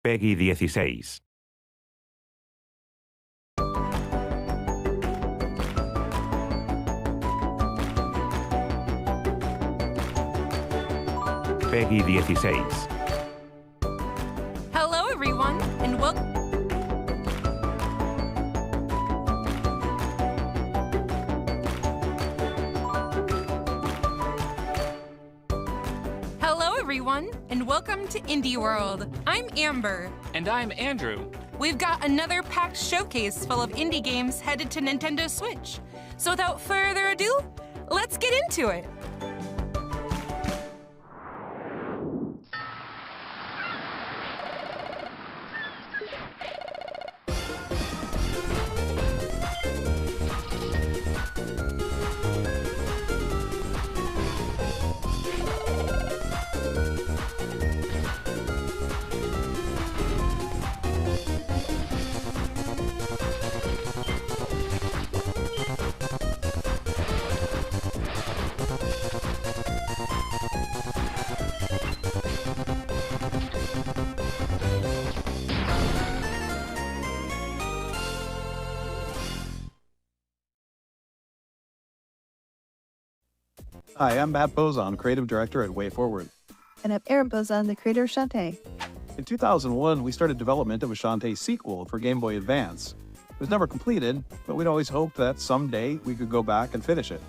Peggy 16. Peggy 16. Hello, everyone, and welcome. Hello, everyone, and welcome to Indie World. I'm Amber. And I'm Andrew. We've got another packed showcase full of indie games headed to Nintendo Switch. So without further ado, let's get into it. Hi, I'm Matt Bozon, Creative Director at WayForward. And I'm Erin Bozon, the creator of Shantae. In 2001, we started development of a Shantae sequel for Game Boy Advance. It was never completed, but we'd always hoped that someday we could go back and finish it.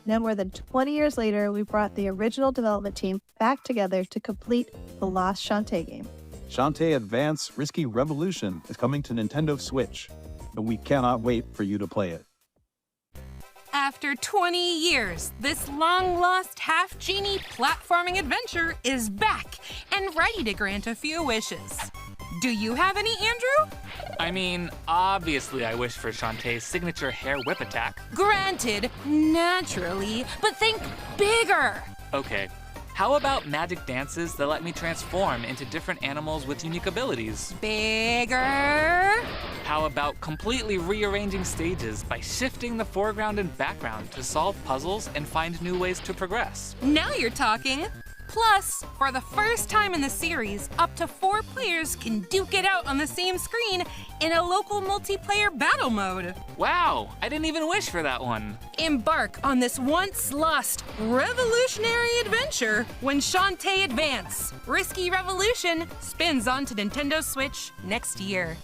Now, more than 20 years later, we brought the original development team back together to complete the lost Shantae game. Shantae Advance Risky Revolution is coming to Nintendo Switch, and we cannot wait for you to play it. After 20 years, this long-lost half-genie platforming adventure is back and ready to grant a few wishes. Do you have any, Andrew? I mean, obviously I wish for Shantae's signature hair whip attack. Granted, naturally, but think bigger. Okay, how about magic dances that let me transform into different animals with unique abilities? Bigger. How about completely rearranging stages by shifting the foreground and background to solve puzzles and find new ways to progress? Now you're talking. Plus, for the first time in the series, up to 4 players can duke it out on the same screen in a local multiplayer battle mode. Wow, I didn't even wish for that one. Embark on this once-lost revolutionary adventure when Shantae Advance Risky Revolution spins onto Nintendo Switch next year.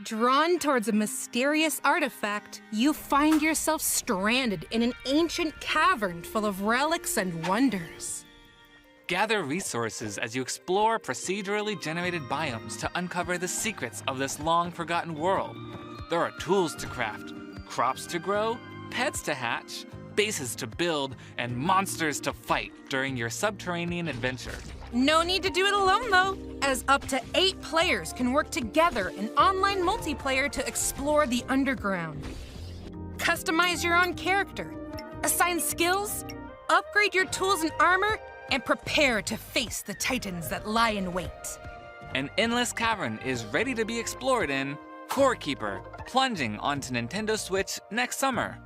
Drawn towards a mysterious artifact, you find yourself stranded in an ancient cavern full of relics and wonders. Gather resources as you explore procedurally generated biomes to uncover the secrets of this long-forgotten world. There are tools to craft, crops to grow, pets to hatch, bases to build, and monsters to fight during your subterranean adventure. No need to do it alone, though, as up to 8 players can work together in online multiplayer to explore the underground. Customize your own character, assign skills, upgrade your tools and armor, and prepare to face the titans that lie in wait. An endless cavern is ready to be explored in Core Keeper, plunging onto Nintendo Switch next summer.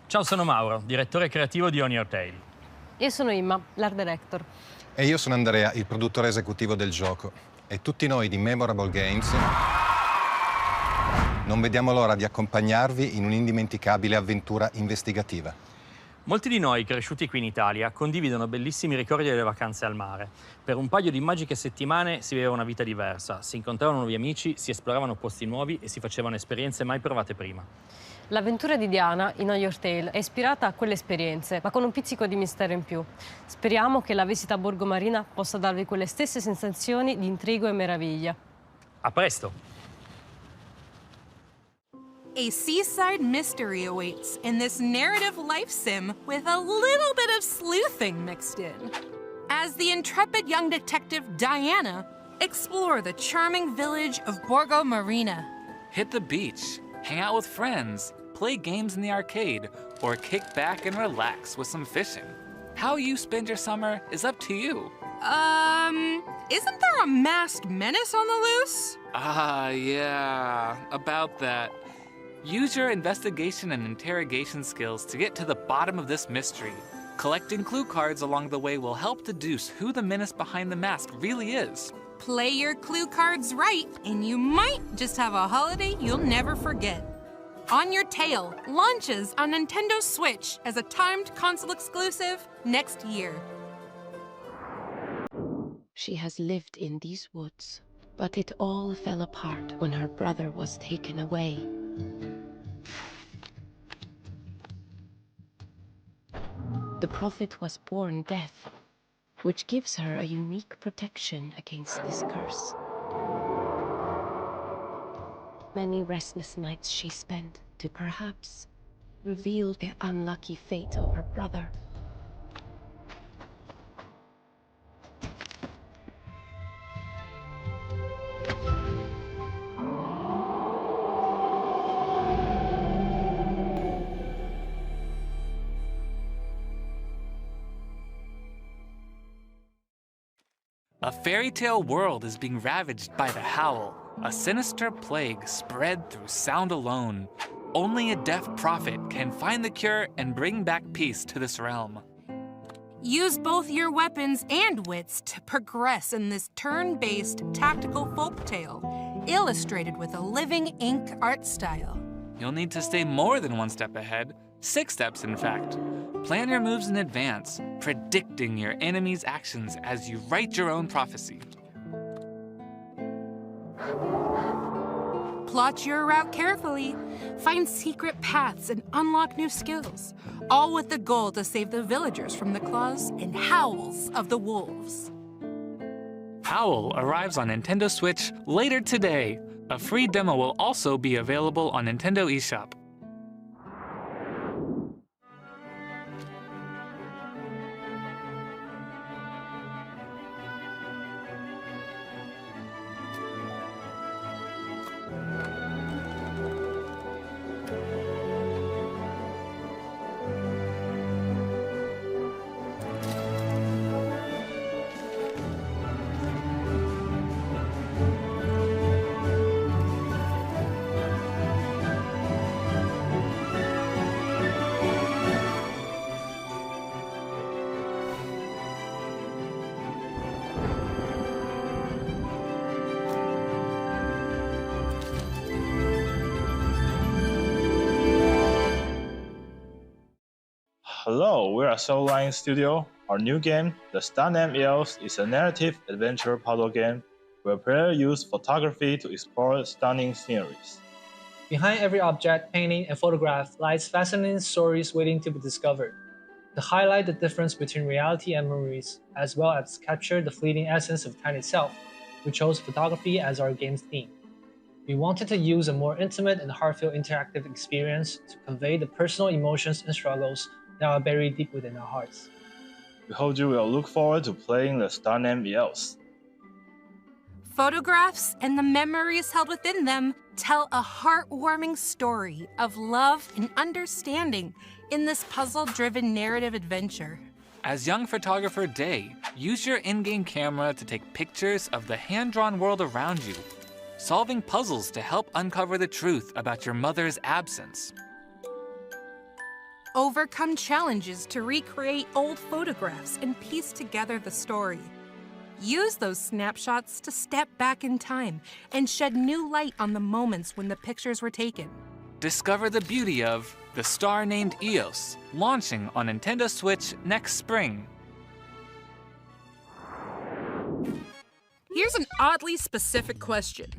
Ciao, sono Mauro, direttore creativo di On Your Tail. Io sono Imma, l'art director. E io sono Andrea, il produttore esecutivo del gioco. E tutti noi di Memorable Games non vediamo l'ora di accompagnarvi in un'indimenticabile avventura investigativa. Molti di noi, cresciuti qui in Italia, condividono bellissimi ricordi delle vacanze al mare. Per un paio di magiche settimane si viveva una vita diversa, si incontravano nuovi amici, si esploravano posti nuovi e si facevano esperienze mai provate prima. L'avventura di Diana in On Your Tail è ispirata a quelle esperienze, ma con un pizzico di mistero in più. Speriamo che la visita a Borgo Marina possa darvi quelle stesse sensazioni di intrigo e meraviglia. A presto! A seaside mystery awaits in this narrative life sim with a little bit of sleuthing mixed in. As the intrepid young detective Diana explore the charming village of Borgo Marina. Hit the beach, hang out with friends, play games in the arcade, or kick back and relax with some fishing. How you spend your summer is up to you. Isn't there a masked menace on the loose? Yeah, about that. Use your investigation and interrogation skills to get to the bottom of this mystery. Collecting clue cards along the way will help deduce who the menace behind the mask really is. Play your clue cards right, and you might just have a holiday you'll never forget. On Your Tail launches on Nintendo Switch as a timed console exclusive next year. She has lived in these woods, but it all fell apart when her brother was taken away. The Prophet was born deaf, which gives her a unique protection against this curse. Many restless nights she spent to perhaps reveal the unlucky fate of her brother. A fairy tale world is being ravaged by the Howl, a sinister plague spread through sound alone. Only a deaf prophet can find the cure and bring back peace to this realm. Use both your weapons and wits to progress in this turn-based tactical folktale, illustrated with a living ink art style. You'll need to stay more than one step ahead, 6 steps in fact. Plan your moves in advance, predicting your enemy's actions as you write your own prophecy. Plot your route carefully, find secret paths, and unlock new skills, all with the goal to save the villagers from the claws and howls of the wolves. Howl arrives on Nintendo Switch later today. A free demo will also be available on Nintendo eShop. Hello, we're at Soul Line Studio. Our new game, The Star Named Elves, is a narrative adventure puzzle game where players use photography to explore stunning sceneries. Behind every object, painting, and photograph lies fascinating stories waiting to be discovered. To highlight the difference between reality and memories, as well as capture the fleeting essence of time itself, we chose photography as our game's theme. We wanted to use a more intimate and heartfelt interactive experience to convey the personal emotions and struggles that are buried deep within our hearts. We hope you will look forward to playing The Star Named Elves. Photographs and the memories held within them tell a heartwarming story of love and understanding in this puzzle-driven narrative adventure. As young photographer Day, use your in-game camera to take pictures of the hand-drawn world around you, solving puzzles to help uncover the truth about your mother's absence. Overcome challenges to recreate old photographs and piece together the story. Use those snapshots to step back in time and shed new light on the moments when the pictures were taken. Discover the beauty of The Star Named Eos, launching on Nintendo Switch next spring. Here's an oddly specific question.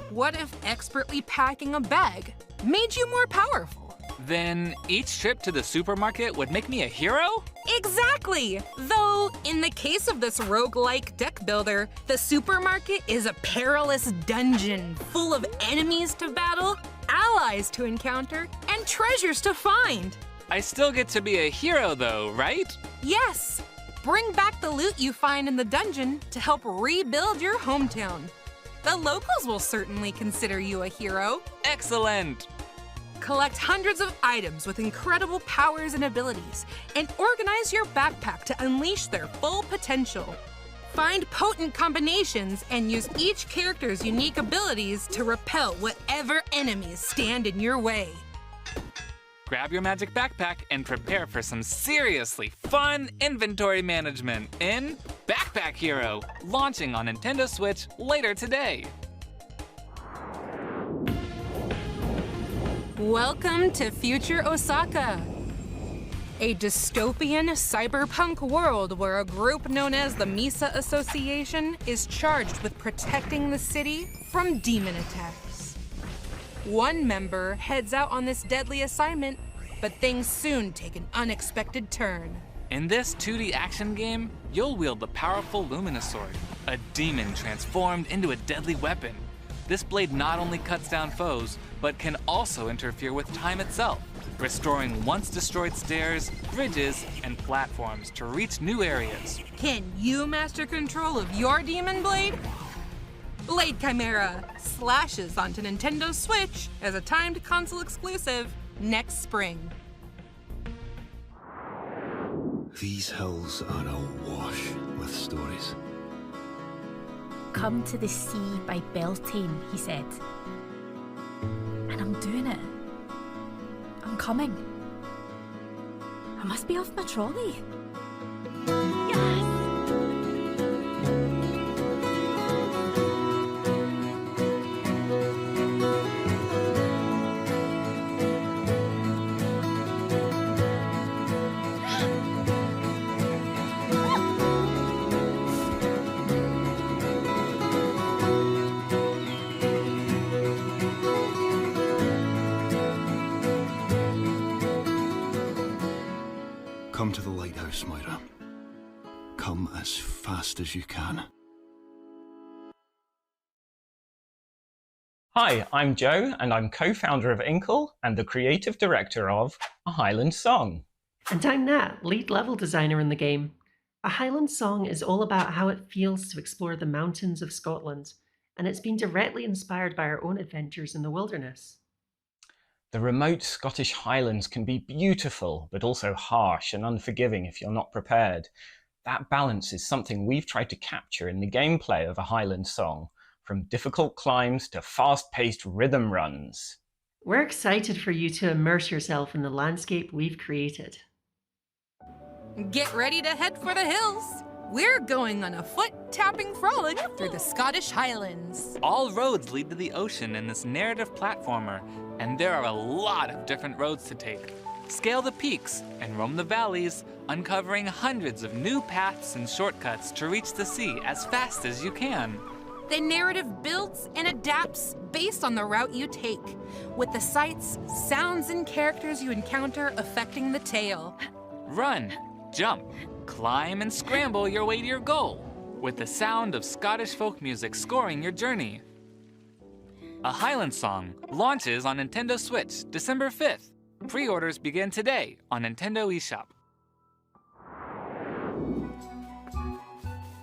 What if expertly packing a bag made you more powerful? Then each trip to the supermarket would make me a hero? Exactly! Though, in the case of this roguelike deck builder, the supermarket is a perilous dungeon full of enemies to battle, allies to encounter, and treasures to find. I still get to be a hero though, right? Yes! Bring back the loot you find in the dungeon to help rebuild your hometown. The locals will certainly consider you a hero. Excellent! Collect hundreds of items with incredible powers and abilities, and organize your backpack to unleash their full potential. Find potent combinations and use each character's unique abilities to repel whatever enemies stand in your way. Grab your magic backpack and prepare for some seriously fun inventory management in Backpack Hero, launching on Nintendo Switch later today. Welcome to Future Osaka, a dystopian cyberpunk world where a group known as the Misa Association is charged with protecting the city from demon attacks. One member heads out on this deadly assignment, but things soon take an unexpected turn. In this 2D action game, you'll wield the powerful Luminosword, a demon transformed into a deadly weapon. This blade not only cuts down foes, but can also interfere with time itself, restoring once destroyed stairs, bridges, and platforms to reach new areas. Can you master control of your demon blade? Blade Chimera slashes onto Nintendo Switch as a timed console exclusive next spring. These hills are awash with stories. Come to the sea by Beltane, he said. And I'm doing it. I'm coming. I must be off my trolley. Yes! Come to the lighthouse, Moira. Come as fast as you can. Hi, I'm Joe, and I'm co-founder of Inkle and the creative director of A Highland Song. And I'm Nat, lead level designer in the game. A Highland Song is all about how it feels to explore the mountains of Scotland, and it's been directly inspired by our own adventures in the wilderness. The remote Scottish Highlands can be beautiful, but also harsh and unforgiving if you're not prepared. That balance is something we've tried to capture in the gameplay of A Highland Song, from difficult climbs to fast-paced rhythm runs. We're excited for you to immerse yourself in the landscape we've created. Get ready to head for the hills. We're going on a foot-tapping frolic through the Scottish Highlands. All roads lead to the ocean in this narrative platformer, and there are a lot of different roads to take. Scale the peaks and roam the valleys, uncovering hundreds of new paths and shortcuts to reach the sea as fast as you can. The narrative builds and adapts based on the route you take, with the sights, sounds, and characters you encounter affecting the tale. Run, jump, climb, and scramble your way to your goal, with the sound of Scottish folk music scoring your journey. A Highland Song launches on Nintendo Switch December 5th. Pre-orders begin today on Nintendo eShop.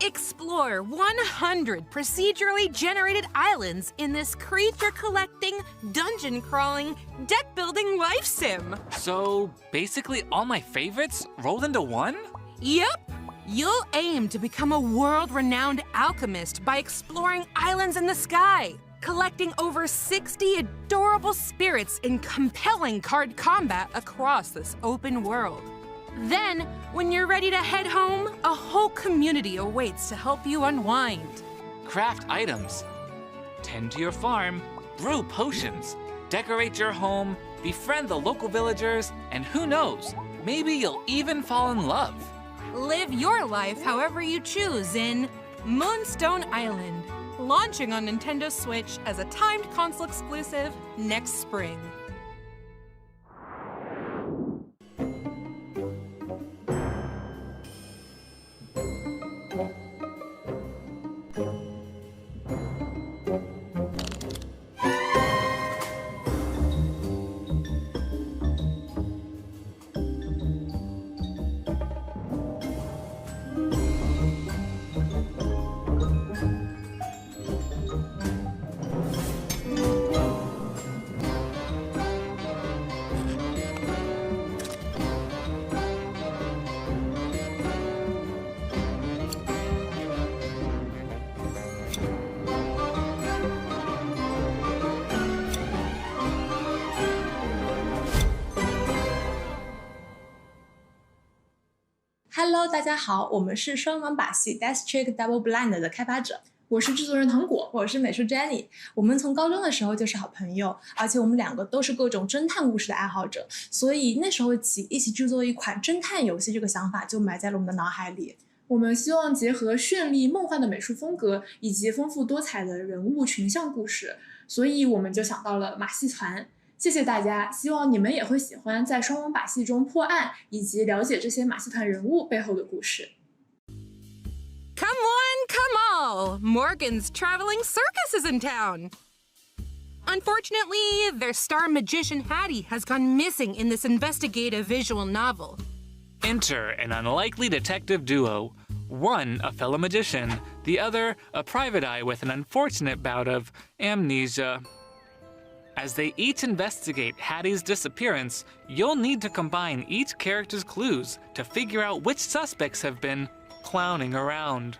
Explore 100 procedurally generated islands in this creature-collecting, dungeon-crawling, deck-building life sim. So, basically all my favorites rolled into one? Yep. You'll aim to become a world-renowned alchemist by exploring islands in the sky, collecting over 60 adorable spirits in compelling card combat across this open world. Then, when you're ready to head home, a whole community awaits to help you unwind. Craft items, tend to your farm, brew potions, decorate your home, befriend the local villagers, and who knows, maybe you'll even fall in love. Live your life however you choose in Moonstone Island, launching on Nintendo Switch as a timed console exclusive next spring. Hello， 大家好，我们是双盲把戏 Death Trick Double Blind 的开发者，我是制作人糖果，我是美术 Jenny。我们从高中的时候就是好朋友，而且我们两个都是各种侦探故事的爱好者，所以那时候起一起制作一款侦探游戏这个想法就埋在了我们的脑海里。我们希望结合绚丽梦幻的美术风格以及丰富多彩的人物群像故事，所以我们就想到了马戏团。谢谢大家，希望你们也会喜欢在双盲把戏中破案，以及了解这些马戏团人物背后的故事。Come one, come all! Morgan's Traveling Circus is in town! Unfortunately, their star magician Hattie has gone missing in this investigative visual novel. Enter an unlikely detective duo. One a fellow magician, the other a private eye with an unfortunate bout of amnesia. As they each investigate Hattie's disappearance, you'll need to combine each character's clues to figure out which suspects have been clowning around.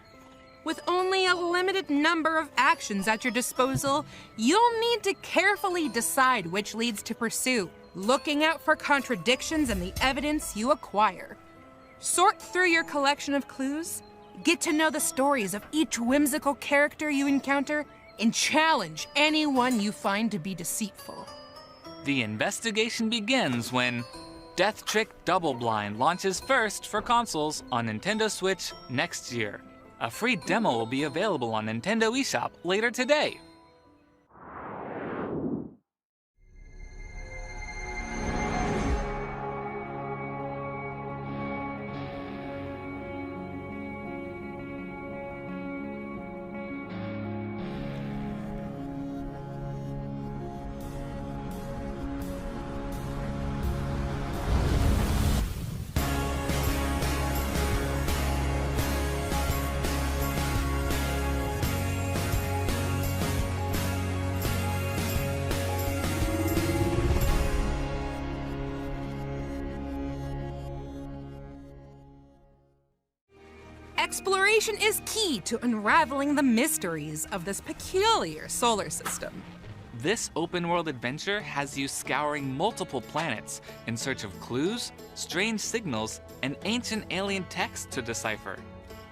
With only a limited number of actions at your disposal, you'll need to carefully decide which leads to pursue, looking out for contradictions in the evidence you acquire. Sort through your collection of clues, get to know the stories of each whimsical character you encounter, and challenge anyone you find to be deceitful. The investigation begins when Death Trick Double Blind launches first for consoles on Nintendo Switch next year. A free demo will be available on Nintendo eShop later today. Exploration is key to unraveling the mysteries of this peculiar solar system. This open-world adventure has you scouring multiple planets in search of clues, strange signals, and ancient alien texts to decipher.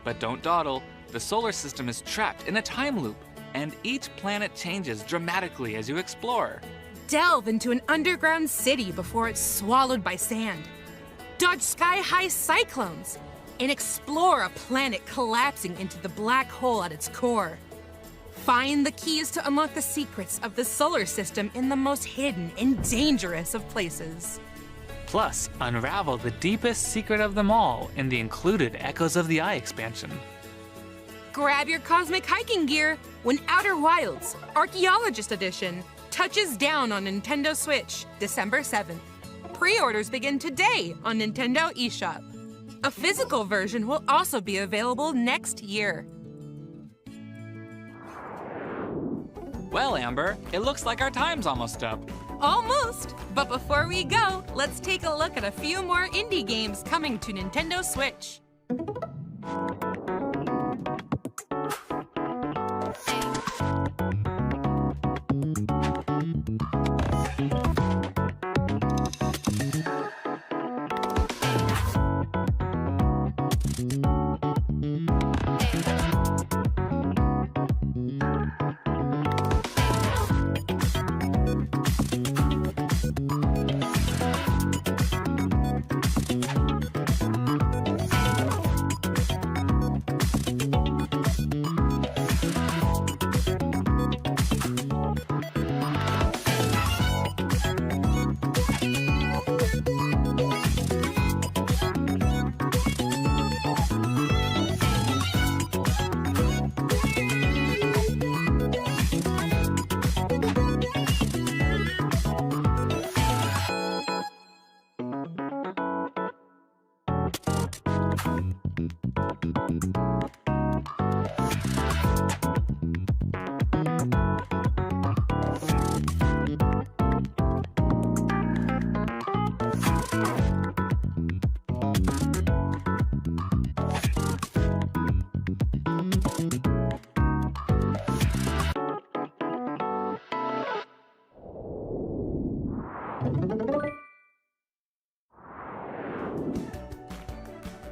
But don't dawdle, the solar system is trapped in a time loop, and each planet changes dramatically as you explore. Delve into an underground city before it's swallowed by sand. Dodge sky-high cyclones, and explore a planet collapsing into the black hole at its core. Find the keys to unlock the secrets of the solar system in the most hidden and dangerous of places. Plus, unravel the deepest secret of them all in the included Echoes of the Eye expansion. Grab your cosmic hiking gear when Outer Wilds, Archaeologist Edition, touches down on Nintendo Switch December 7th. Pre-orders begin today on Nintendo eShop. A physical version will also be available next year. Well, Amber, it looks like our time's almost up. Almost! But before we go, let's take a look at a few more indie games coming to Nintendo Switch.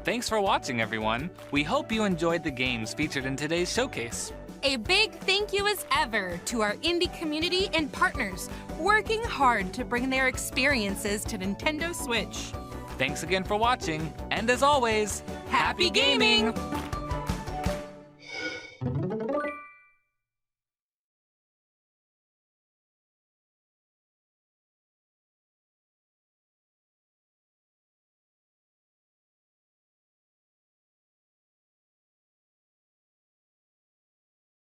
Thanks for watching, everyone. We hope you enjoyed the games featured in today's showcase. A big thank you as ever to our indie community and partners working hard to bring their experiences to Nintendo Switch. Thanks again for watching, and as always, happy gaming!